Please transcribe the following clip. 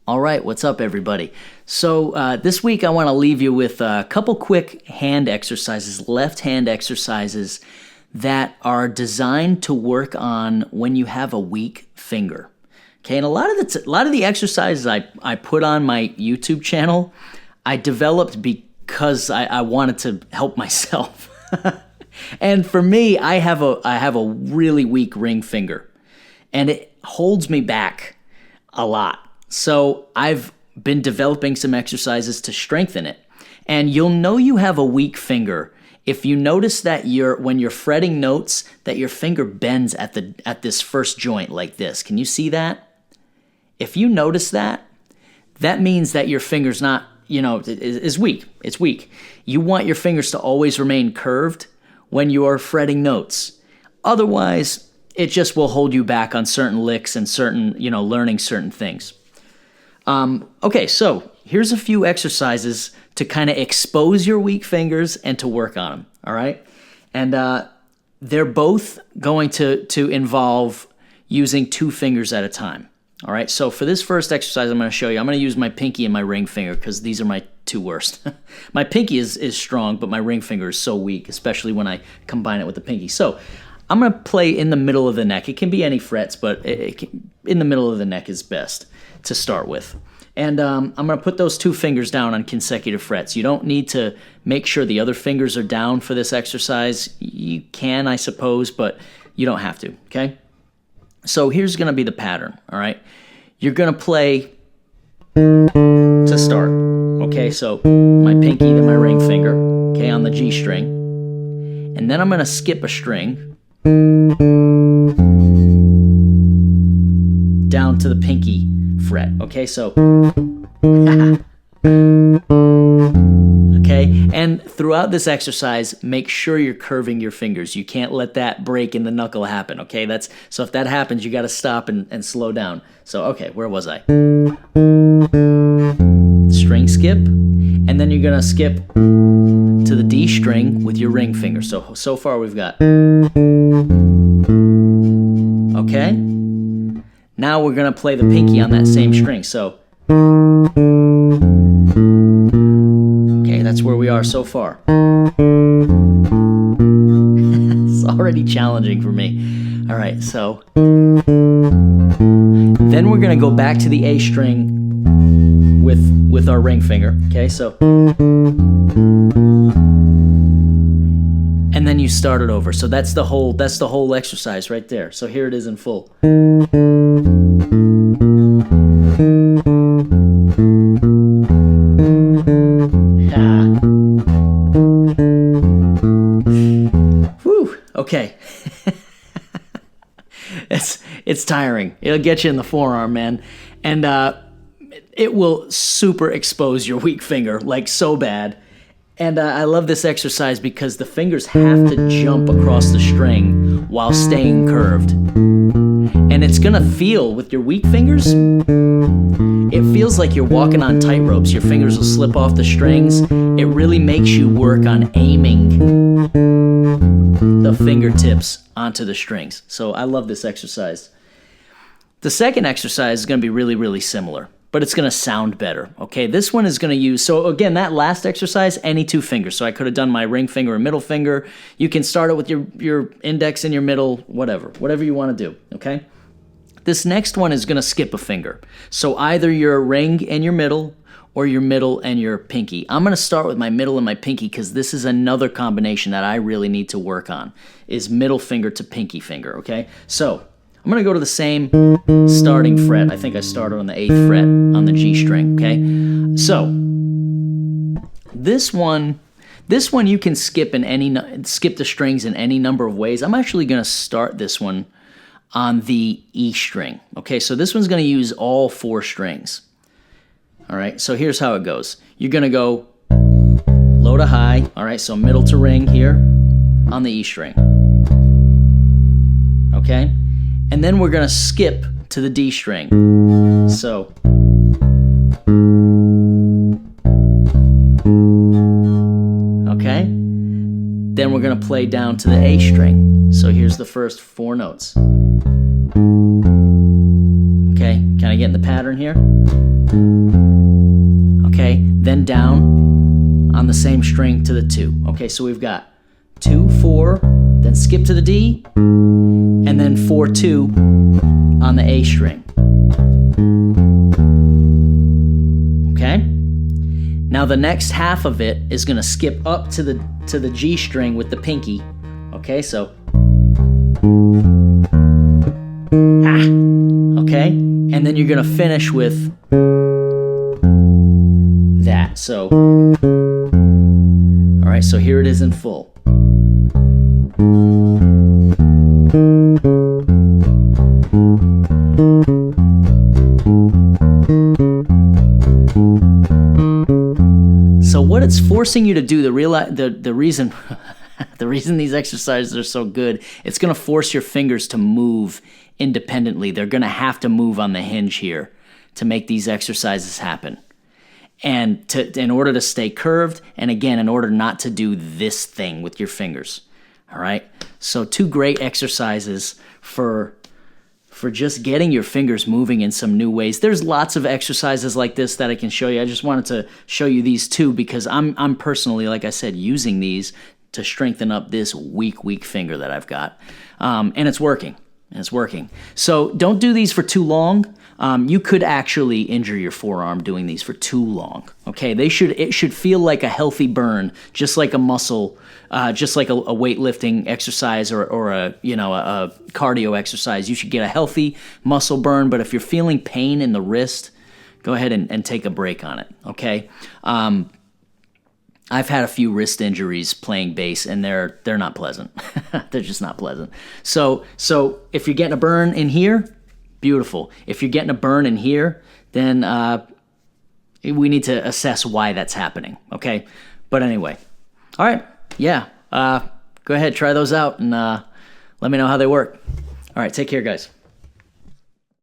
All right, what's up, everybody? So this week I want to leave you with a couple quick hand exercises, left hand exercises that are designed to work on when you have a weak finger. Okay, and a lot of the exercises I put on my YouTube channel, I developed because I wanted to help myself. And for me, I have a really weak ring finger, and it holds me back a lot. So I've been developing some exercises to strengthen it. And you'll know you have a weak finger if you notice that when you're fretting notes, that your finger bends at this first joint like this. Can you see that? If you notice that, that means that your finger's not, is weak. It's weak. You want your fingers to always remain curved when you are fretting notes. Otherwise, it just will hold you back on certain licks and learning certain things. Okay, so here's a few exercises to kind of expose your weak fingers and to work on them, all right? And they're both going to involve using two fingers at a time, all right? So for this first exercise I'm going to show you, I'm going to use my pinky and my ring finger because these are my two worst. My pinky is strong, but my ring finger is so weak, especially when I combine it with the pinky. So I'm going to play in the middle of the neck. It can be any frets, but in the middle of the neck is best to start with. And I'm going to put those two fingers down on consecutive frets. You don't need to make sure the other fingers are down for this exercise. You can, I suppose, but you don't have to, okay? So here's going to be the pattern, all right? You're going to play to start, okay? So my pinky, then my ring finger, okay, on the G string. And then I'm going to skip a string down to the pinky fret, okay? So, okay? And throughout this exercise, make sure you're curving your fingers. You can't let that break in the knuckle happen, okay? So if that happens, you got to stop and slow down. So, okay, where was I? String skip, and then you're going to skip to the D string with your ring finger. So far we've got, okay? Now we're going to play the pinky on that same string. So, okay, that's where we are so far. It's already challenging for me. All right, so then we're going to go back to the A string with our ring finger. Okay, so, and then you start it over. So that's the whole exercise right there. So here it is in full. Whew, okay. It's tiring. It'll get you in the forearm, man. And it will super expose your weak finger, like so bad. And I love this exercise because the fingers have to jump across the string while staying curved. And it's going to feel, with your weak fingers, it feels like you're walking on tight ropes. Your fingers will slip off the strings. It really makes you work on aiming the fingertips onto the strings. So I love this exercise. The second exercise is going to be really, really similar, but it's going to sound better, okay? This one is going to use, so again, that last exercise, any two fingers. So I could have done my ring finger and middle finger. You can start it with your index and your middle, whatever you want to do, okay? This next one is going to skip a finger. So either your ring and your middle, or your middle and your pinky. I'm going to start with my middle and my pinky because this is another combination that I really need to work on, is middle finger to pinky finger, okay? So I'm going to go to the same starting fret. I think I started on the 8th fret on the G string, okay? So this one you can skip the strings in any number of ways. I'm actually going to start this one on the E string, okay? So this one's going to use all 4 strings, all right? So here's how it goes. You're going to go low to high, all right? So middle to ring here on the E string, okay? And then we're going to skip to the D string. So, okay? Then we're going to play down to the A string. So here's the first 4 notes. Okay, can I get in the pattern here. Okay, then down on the same string to the 2. Okay, so we've got 2, 4, then skip to the D, and then 4, 2 on the A string. Okay? Now the next half of it is going to skip up to the G string with the pinky. Okay, so okay, and then you're going to finish with that. So all right, so here it is in full. So what it's forcing you to do, the reason the reason these exercises are so good, it's going to force your fingers to move independently. They're going to have to move on the hinge here to make these exercises happen. And in order to stay curved, and again, in order not to do this thing with your fingers. All right? So 2 great exercises for just getting your fingers moving in some new ways. There's lots of exercises like this that I can show you. I just wanted to show you these 2 because I'm personally, like I said, using these to strengthen up this weak finger that I've got. And it's working. So don't do these for too long. You could actually injure your forearm doing these for too long. Okay, it should feel like a healthy burn, just like a muscle, just like a weightlifting exercise or a cardio exercise. You should get a healthy muscle burn. But if you're feeling pain in the wrist, go ahead and take a break on it. Okay. I've had a few wrist injuries playing bass, and they're not pleasant. They're just not pleasant. So if you're getting a burn in here, beautiful. If you're getting a burn in here, then we need to assess why that's happening, okay? But anyway, all right, yeah. Go ahead, try those out, and let me know how they work. All right, take care, guys.